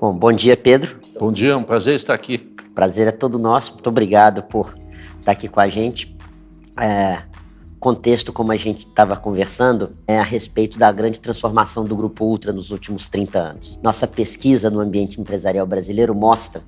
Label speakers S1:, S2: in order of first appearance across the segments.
S1: Bom, bom dia, Pedro.
S2: Bom dia, é um prazer estar aqui.
S1: Prazer é todo nosso. Muito obrigado por estar aqui com a gente. Contexto, como a gente estava conversando, é a respeito da grande transformação do Grupo Ultra nos últimos 30 anos. Nossa pesquisa no ambiente empresarial brasileiro mostra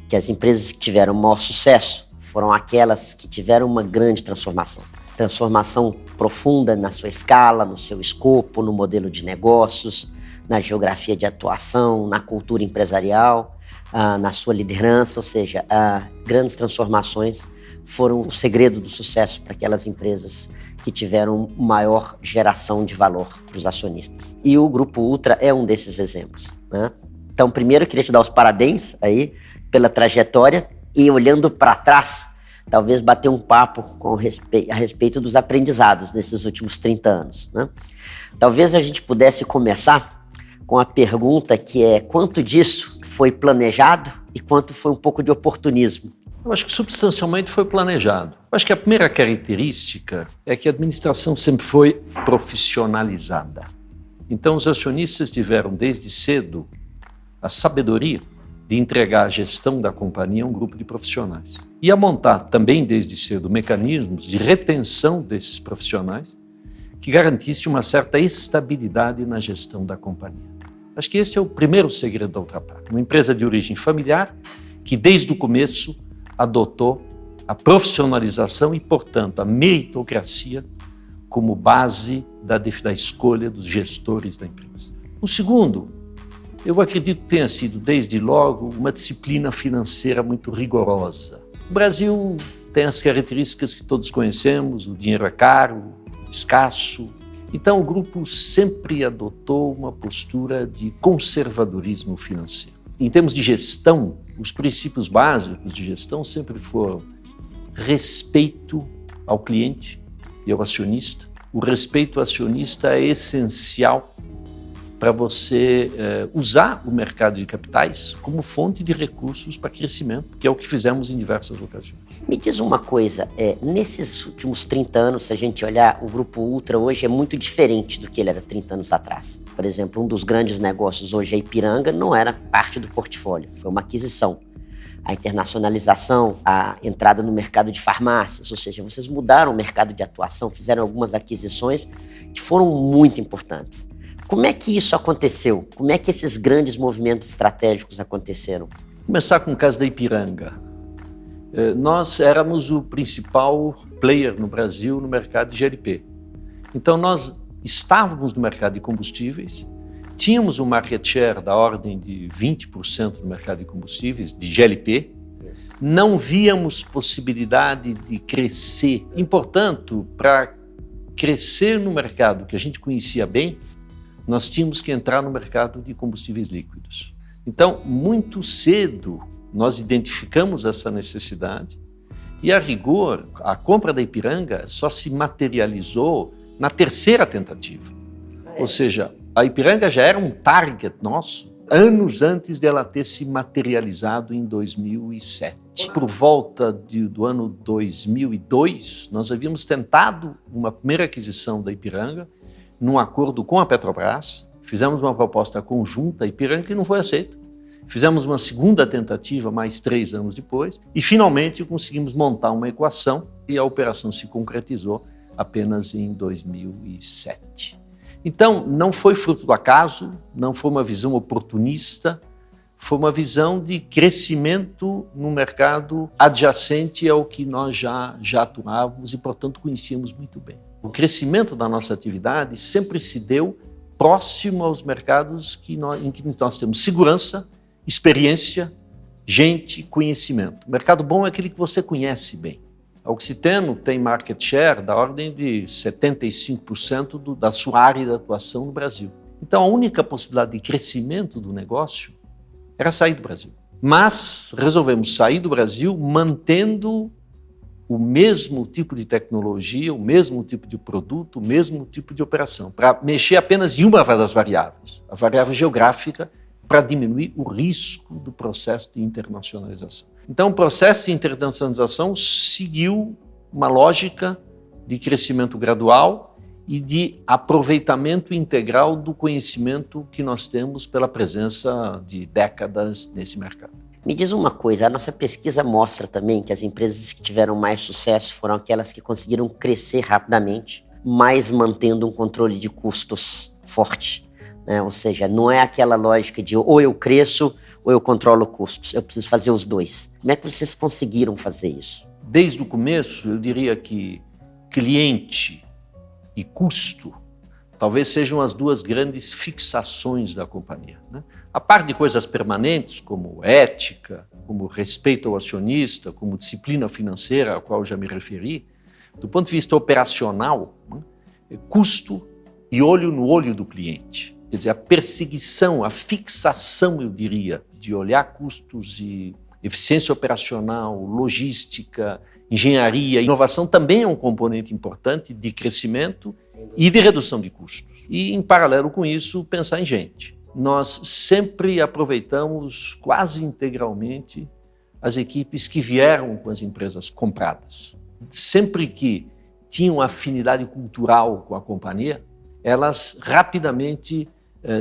S1: que as empresas que tiveram maior sucesso foram aquelas que tiveram uma grande transformação. Transformação profunda na sua escala, no seu escopo, no modelo de negócios, na geografia de atuação, na cultura empresarial, na sua liderança, ou seja, grandes transformações foram o segredo do sucesso para aquelas empresas que tiveram maior geração de valor para os acionistas. E o Grupo Ultra é um desses exemplos, né? Então, primeiro, eu queria te dar os parabéns aí pela trajetória e, olhando para trás, talvez bater um papo a respeito dos aprendizados nesses últimos 30 anos, né? Talvez a gente pudesse começar com a pergunta que é: quanto disso foi planejado e quanto foi um pouco de oportunismo?
S2: Eu acho que substancialmente foi planejado. Eu acho que a primeira característica é que a administração sempre foi profissionalizada. Então, os acionistas tiveram desde cedo a sabedoria de entregar a gestão da companhia a um grupo de profissionais. E a montar também desde cedo mecanismos de retenção desses profissionais que garantisse uma certa estabilidade na gestão da companhia. Acho que esse é o primeiro segredo da Ultrapar. Uma empresa de origem familiar que desde o começo adotou a profissionalização e, portanto, a meritocracia como base da escolha dos gestores da empresa. O segundo, eu acredito que tenha sido, desde logo, uma disciplina financeira muito rigorosa. O Brasil tem as características que todos conhecemos: o dinheiro é caro, escasso. Então, o grupo sempre adotou uma postura de conservadorismo financeiro. Em termos de gestão, os princípios básicos de gestão sempre foram respeito ao cliente e ao acionista. O respeito ao acionista é essencial para você usar o mercado de capitais como fonte de recursos para crescimento, que é o que fizemos em diversas ocasiões.
S1: Me diz uma coisa, nesses últimos 30 anos, se a gente olhar, o Grupo Ultra hoje é muito diferente do que ele era 30 anos atrás. Por exemplo, um dos grandes negócios hoje, a Ipiranga, não era parte do portfólio, foi uma aquisição. A internacionalização, a entrada no mercado de farmácias, ou seja, vocês mudaram o mercado de atuação, fizeram algumas aquisições que foram muito importantes. Como é que isso aconteceu? Como é que esses grandes movimentos estratégicos aconteceram?
S2: Vou começar com o caso da Ipiranga. Nós éramos o principal player no Brasil no mercado de GLP. Então, nós estávamos no mercado de combustíveis, tínhamos um market share da ordem de 20% no mercado de combustíveis, de GLP, não víamos possibilidade de crescer. E, portanto, para crescer no mercado que a gente conhecia bem, nós tínhamos que entrar no mercado de combustíveis líquidos. Então, muito cedo, nós identificamos essa necessidade e, a rigor, a compra da Ipiranga só se materializou na terceira tentativa. Ou seja, a Ipiranga já era um target nosso anos antes dela ter se materializado em 2007. Por volta do ano 2002, nós havíamos tentado uma primeira aquisição da Ipiranga num acordo com a Petrobras, fizemos uma proposta conjunta à Ipiranga que não foi aceita. Fizemos uma segunda tentativa mais 3 anos depois e, finalmente, conseguimos montar uma equação e a operação se concretizou apenas em 2007. Então, não foi fruto do acaso, não foi uma visão oportunista, foi uma visão de crescimento no mercado adjacente ao que nós já atuávamos e, portanto, conhecíamos muito bem. O crescimento da nossa atividade sempre se deu próximo aos mercados em que nós temos segurança, experiência, gente, conhecimento. O mercado bom é aquele que você conhece bem. A Oxiteno tem market share da ordem de 75% da sua área de atuação no Brasil. Então, a única possibilidade de crescimento do negócio era sair do Brasil. Mas resolvemos sair do Brasil mantendo o mesmo tipo de tecnologia, o mesmo tipo de produto, o mesmo tipo de operação, para mexer apenas em uma das variáveis, a variável geográfica, para diminuir o risco do processo de internacionalização. Então, o processo de internacionalização seguiu uma lógica de crescimento gradual e de aproveitamento integral do conhecimento que nós temos pela presença de décadas nesse mercado.
S1: Me diz uma coisa, a nossa pesquisa mostra também que as empresas que tiveram mais sucesso foram aquelas que conseguiram crescer rapidamente, mas mantendo um controle de custos forte, né? Ou seja, não é aquela lógica de ou eu cresço ou eu controlo custos, eu preciso fazer os dois. Como é que vocês conseguiram fazer isso?
S2: Desde o começo, eu diria que cliente e custo talvez sejam as duas grandes fixações da companhia, né? A par de coisas permanentes, como ética, como respeito ao acionista, como disciplina financeira, a qual eu já me referi, do ponto de vista operacional, né, custo e olho no olho do cliente. Quer dizer, a perseguição, a fixação, eu diria, de olhar custos e eficiência operacional, logística, engenharia, inovação também é um componente importante de crescimento e de redução de custos. E, em paralelo com isso, pensar em gente. Nós sempre aproveitamos quase integralmente as equipes que vieram com as empresas compradas. Sempre que tinham afinidade cultural com a companhia, elas rapidamente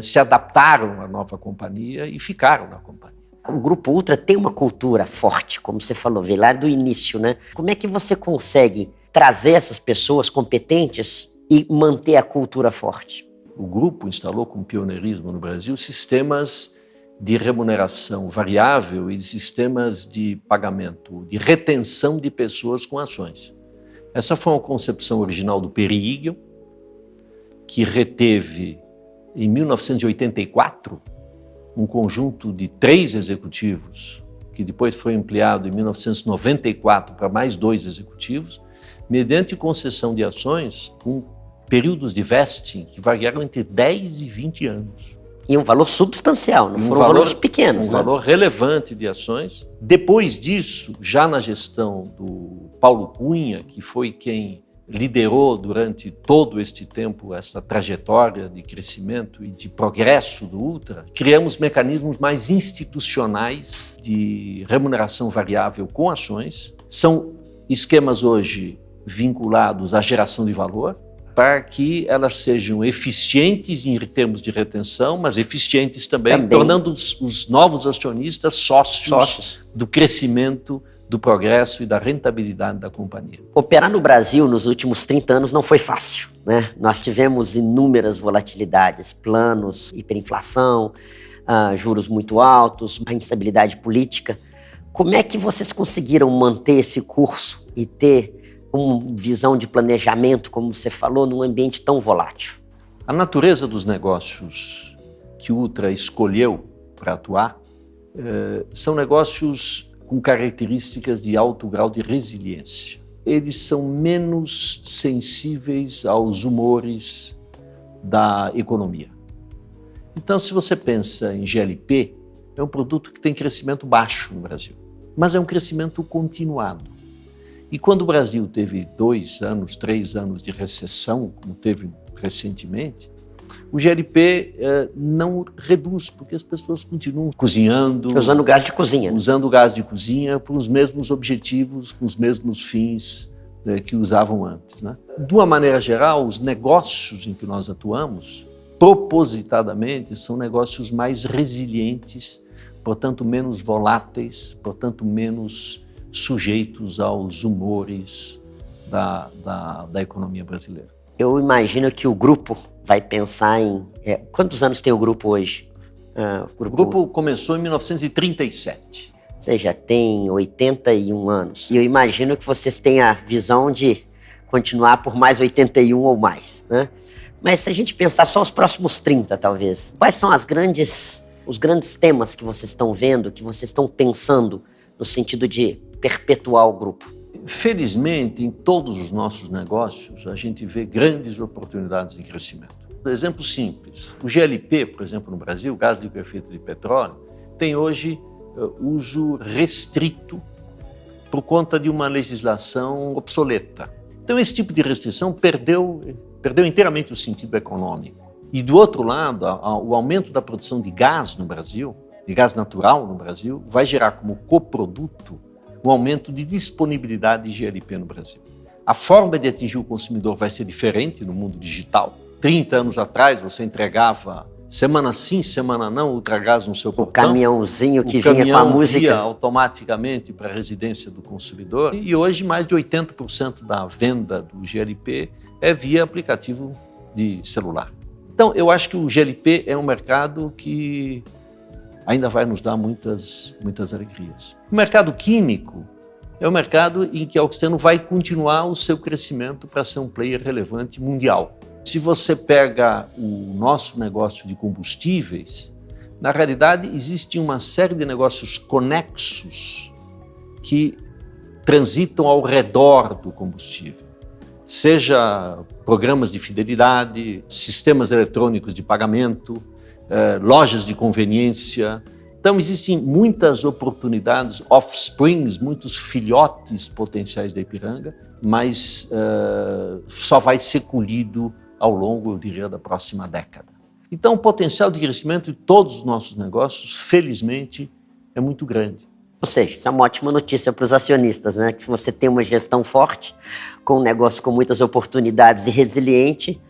S2: se adaptaram à nova companhia e ficaram na companhia.
S1: O Grupo Ultra tem uma cultura forte, como você falou, veio lá do início, né? Como é que você consegue trazer essas pessoas competentes e manter a cultura forte?
S2: O grupo instalou com pioneirismo no Brasil sistemas de remuneração variável e sistemas de pagamento, de retenção de pessoas com ações. Essa foi uma concepção original do Peri Igel, que reteve, em 1984, um conjunto de 3 executivos, que depois foi ampliado em 1994 para mais 2 executivos, mediante concessão de ações com períodos de vesting que variaram entre 10 e 20 anos.
S1: E um valor substancial, não foram valores pequenos.
S2: Um valor relevante de ações. Depois disso, já na gestão do Paulo Cunha, que foi quem liderou durante todo este tempo essa trajetória de crescimento e de progresso do Ultra, criamos mecanismos mais institucionais de remuneração variável com ações. São esquemas hoje vinculados à geração de valor, para que elas sejam eficientes em termos de retenção, mas eficientes também. Tornando os novos acionistas sócios do crescimento, do progresso e da rentabilidade da companhia.
S1: Operar no Brasil nos últimos 30 anos não foi fácil, né? Nós tivemos inúmeras volatilidades, planos, hiperinflação, juros muito altos, a instabilidade política. Como é que vocês conseguiram manter esse curso e ter uma visão de planejamento, como você falou, num ambiente tão volátil?
S2: A natureza dos negócios que o Ultra escolheu para atuar são negócios com características de alto grau de resiliência. Eles são menos sensíveis aos humores da economia. Então, se você pensa em GLP, é um produto que tem crescimento baixo no Brasil, mas é um crescimento continuado. E quando o Brasil teve 2 anos, 3 anos de recessão, como teve recentemente, o GLP não reduz, porque as pessoas continuam cozinhando.
S1: Usando gás de cozinha.
S2: Usando gás de cozinha para os mesmos objetivos, com os mesmos fins que usavam antes, né? De uma maneira geral, os negócios em que nós atuamos, propositadamente, são negócios mais resilientes, portanto menos voláteis, portanto menos sujeitos aos humores da economia brasileira.
S1: Eu imagino que o grupo vai pensar em... quantos anos tem o grupo hoje?
S2: O grupo começou em 1937.
S1: Ou seja, tem 81 anos. E eu imagino que vocês têm a visão de continuar por mais 81 ou mais, né? Mas se a gente pensar só os próximos 30, talvez, quais são os grandes temas que vocês estão vendo, que vocês estão pensando no sentido de perpetuar o grupo?
S2: Felizmente, em todos os nossos negócios, a gente vê grandes oportunidades de crescimento. Exemplo simples, o GLP, por exemplo, no Brasil, gás liquefeito de petróleo, tem hoje uso restrito por conta de uma legislação obsoleta. Então, esse tipo de restrição perdeu inteiramente o sentido econômico. E, do outro lado, o aumento da produção de gás no Brasil, de gás natural no Brasil, vai gerar como coproduto um aumento de disponibilidade de GLP no Brasil. A forma de atingir o consumidor vai ser diferente no mundo digital. 30 anos atrás, você entregava semana sim, semana não, ultragás no seu portão.
S1: O caminhãozinho que vinha com a música.
S2: Ia automaticamente para a residência do consumidor. E hoje, mais de 80% da venda do GLP é via aplicativo de celular. Então, eu acho que o GLP é um mercado que ainda vai nos dar muitas alegrias. O mercado químico é um mercado em que a Oxiteno vai continuar o seu crescimento para ser um player relevante mundial. Se você pega o nosso negócio de combustíveis, na realidade existe uma série de negócios conexos que transitam ao redor do combustível. Seja programas de fidelidade, sistemas eletrônicos de pagamento, lojas de conveniência. Então existem muitas oportunidades, offsprings, muitos filhotes potenciais da Ipiranga, mas só vai ser colhido ao longo, eu diria, da próxima década. Então, o potencial de crescimento de todos os nossos negócios, felizmente, é muito grande.
S1: Ou seja, isso é uma ótima notícia para os acionistas, né? Que você tem uma gestão forte, com um negócio com muitas oportunidades e resiliente,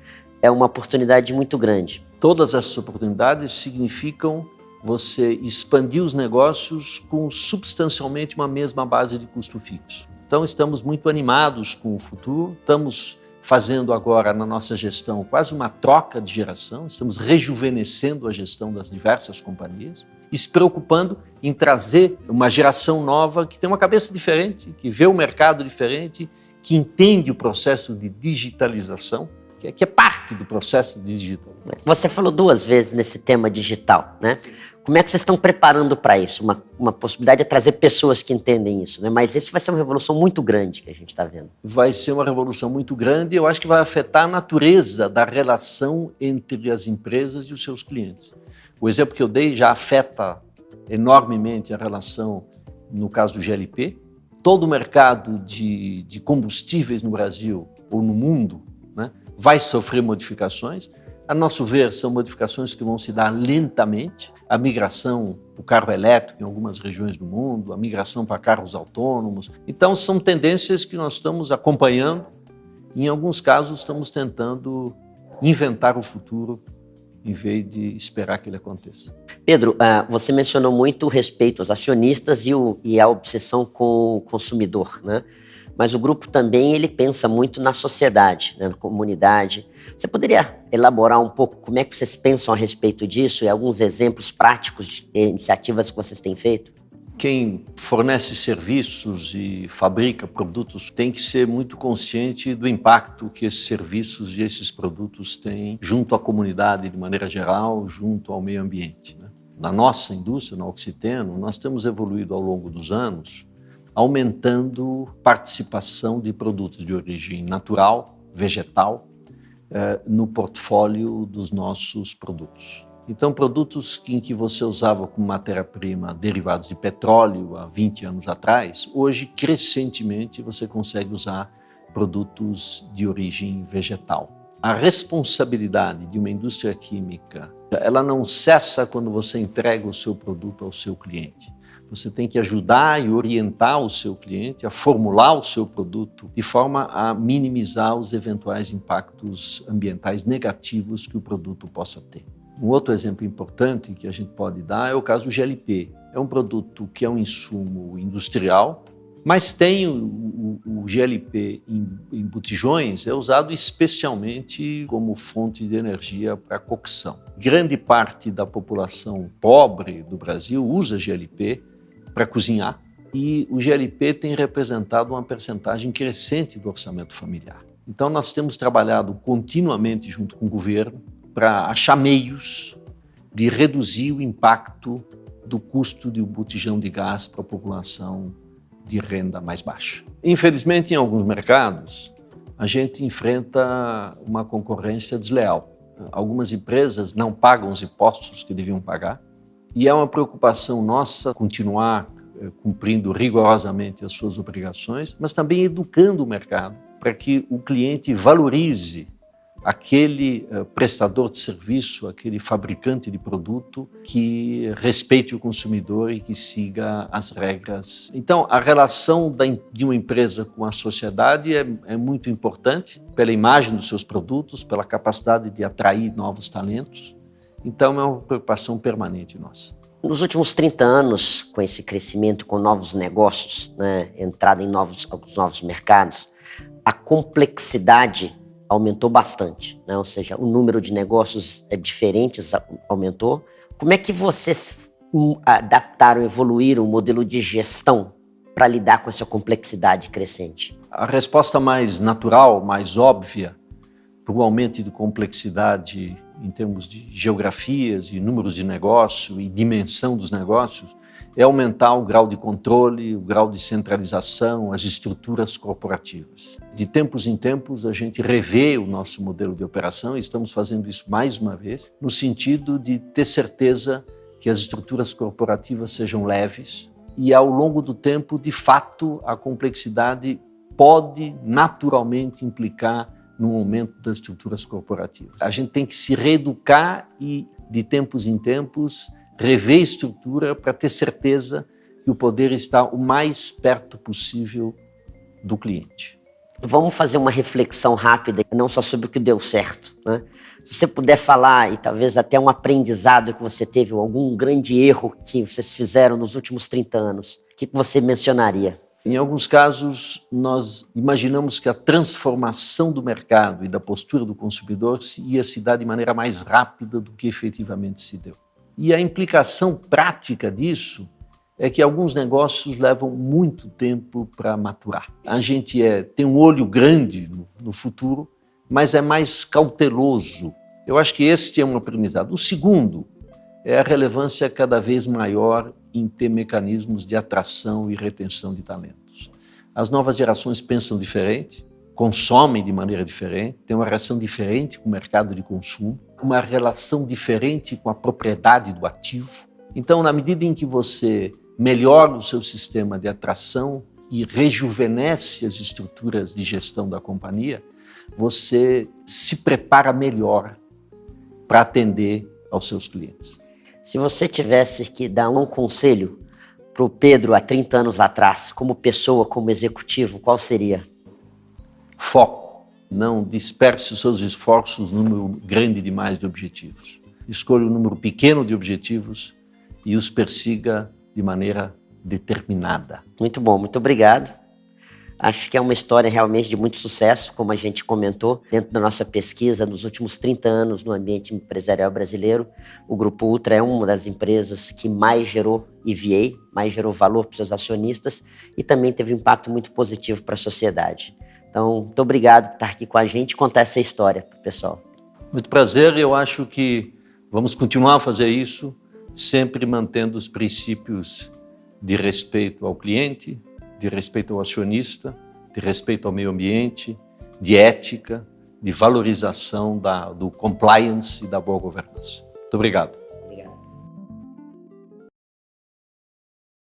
S1: é uma oportunidade muito grande.
S2: Todas essas oportunidades significam você expandir os negócios com substancialmente uma mesma base de custo fixo. Então, estamos muito animados com o futuro, estamos fazendo agora na nossa gestão quase uma troca de geração, estamos rejuvenescendo a gestão das diversas companhias e se preocupando em trazer uma geração nova que tem uma cabeça diferente, que vê o mercado diferente, que entende o processo de digitalização, que é parte do processo de digitalização.
S1: Você falou 2 vezes nesse tema digital, né? Como é que vocês estão preparando para isso? Uma possibilidade é trazer pessoas que entendem isso, né? Mas isso vai ser uma revolução muito grande que a gente está vendo.
S2: Vai ser uma revolução muito grande e eu acho que vai afetar a natureza da relação entre as empresas e os seus clientes. O exemplo que eu dei já afeta enormemente a relação, no caso do GLP. Todo o mercado de combustíveis no Brasil ou no mundo, né, vai sofrer modificações. A nosso ver, são modificações que vão se dar lentamente. A migração para o carro elétrico em algumas regiões do mundo, a migração para carros autônomos. Então, são tendências que nós estamos acompanhando e, em alguns casos, estamos tentando inventar o futuro em vez de esperar que ele aconteça.
S1: Pedro, você mencionou muito o respeito aos acionistas e a obsessão com o consumidor, né? Mas o grupo também ele pensa muito na sociedade, né, na comunidade. Você poderia elaborar um pouco como é que vocês pensam a respeito disso e alguns exemplos práticos de iniciativas que vocês têm feito?
S2: Quem fornece serviços e fabrica produtos tem que ser muito consciente do impacto que esses serviços e esses produtos têm junto à comunidade de maneira geral, junto ao meio ambiente, né? Na nossa indústria, na Oxiteno, nós temos evoluído ao longo dos anos aumentando participação de produtos de origem natural, vegetal, no portfólio dos nossos produtos. Então, produtos em que você usava como matéria-prima derivados de petróleo há 20 anos atrás, hoje, crescentemente, você consegue usar produtos de origem vegetal. A responsabilidade de uma indústria química, ela não cessa quando você entrega o seu produto ao seu cliente. Você tem que ajudar e orientar o seu cliente a formular o seu produto de forma a minimizar os eventuais impactos ambientais negativos que o produto possa ter. Um outro exemplo importante que a gente pode dar é o caso do GLP. É um produto que é um insumo industrial, mas tem o GLP em botijões, é usado especialmente como fonte de energia para cocção. Grande parte da população pobre do Brasil usa GLP para cozinhar e o GLP tem representado uma percentagem crescente do orçamento familiar. Então nós temos trabalhado continuamente junto com o governo para achar meios de reduzir o impacto do custo de um botijão de gás para a população de renda mais baixa. Infelizmente, em alguns mercados, a gente enfrenta uma concorrência desleal. Algumas empresas não pagam os impostos que deviam pagar e é uma preocupação nossa continuar cumprindo rigorosamente as suas obrigações, mas também educando o mercado para que o cliente valorize aquele prestador de serviço, aquele fabricante de produto que respeite o consumidor e que siga as regras. Então, a relação de uma empresa com a sociedade é muito importante pela imagem dos seus produtos, pela capacidade de atrair novos talentos. Então, é uma preocupação permanente nossa.
S1: Nos últimos 30 anos, com esse crescimento, com novos negócios, né, entrada em alguns novos mercados, a complexidade aumentou bastante, né? Ou seja, o número de negócios diferentes aumentou. Como é que vocês adaptaram, evoluíram o modelo de gestão para lidar com essa complexidade crescente?
S2: A resposta mais natural, mais óbvia, para o aumento de complexidade em termos de geografias e números de negócio e dimensão dos negócios, é aumentar o grau de controle, o grau de centralização, as estruturas corporativas. De tempos em tempos, a gente revê o nosso modelo de operação e estamos fazendo isso mais uma vez, no sentido de ter certeza que as estruturas corporativas sejam leves e, ao longo do tempo, de fato, a complexidade pode naturalmente implicar no aumento das estruturas corporativas. A gente tem que se reeducar e, de tempos em tempos, rever a estrutura para ter certeza que o poder está o mais perto possível do cliente.
S1: Vamos fazer uma reflexão rápida, não só sobre o que deu certo, né? Se você puder falar, e talvez até um aprendizado que você teve, ou algum grande erro que vocês fizeram nos últimos 30 anos, o que você mencionaria?
S2: Em alguns casos, nós imaginamos que a transformação do mercado e da postura do consumidor ia se dar de maneira mais rápida do que efetivamente se deu. E a implicação prática disso é que alguns negócios levam muito tempo para maturar. A gente tem um olho grande no futuro, mas é mais cauteloso. Eu acho que este é um aprendizado. O segundo é a relevância cada vez maior em ter mecanismos de atração e retenção de talentos. As novas gerações pensam diferente, consomem de maneira diferente, têm uma relação diferente com o mercado de consumo, uma relação diferente com a propriedade do ativo. Então, na medida em que você melhora o seu sistema de atração e rejuvenesce as estruturas de gestão da companhia, você se prepara melhor para atender aos seus clientes.
S1: Se você tivesse que dar um conselho para o Pedro há 30 anos atrás, como pessoa, como executivo, qual seria?
S2: Foco. Não disperse os seus esforços num número grande demais de objetivos. Escolha um número pequeno de objetivos e os persiga de maneira determinada.
S1: Muito bom, muito obrigado. Acho que é uma história realmente de muito sucesso, como a gente comentou, dentro da nossa pesquisa, nos últimos 30 anos no ambiente empresarial brasileiro, o Grupo Ultra é uma das empresas que mais gerou EVA, mais gerou valor para os seus acionistas e também teve um impacto muito positivo para a sociedade. Então, muito obrigado por estar aqui com a gente e contar essa história para o pessoal.
S2: Muito prazer, eu acho que vamos continuar a fazer isso, sempre mantendo os princípios de respeito ao cliente, de respeito ao acionista, de respeito ao meio ambiente, de ética, de valorização do compliance e da boa governança. Muito obrigado.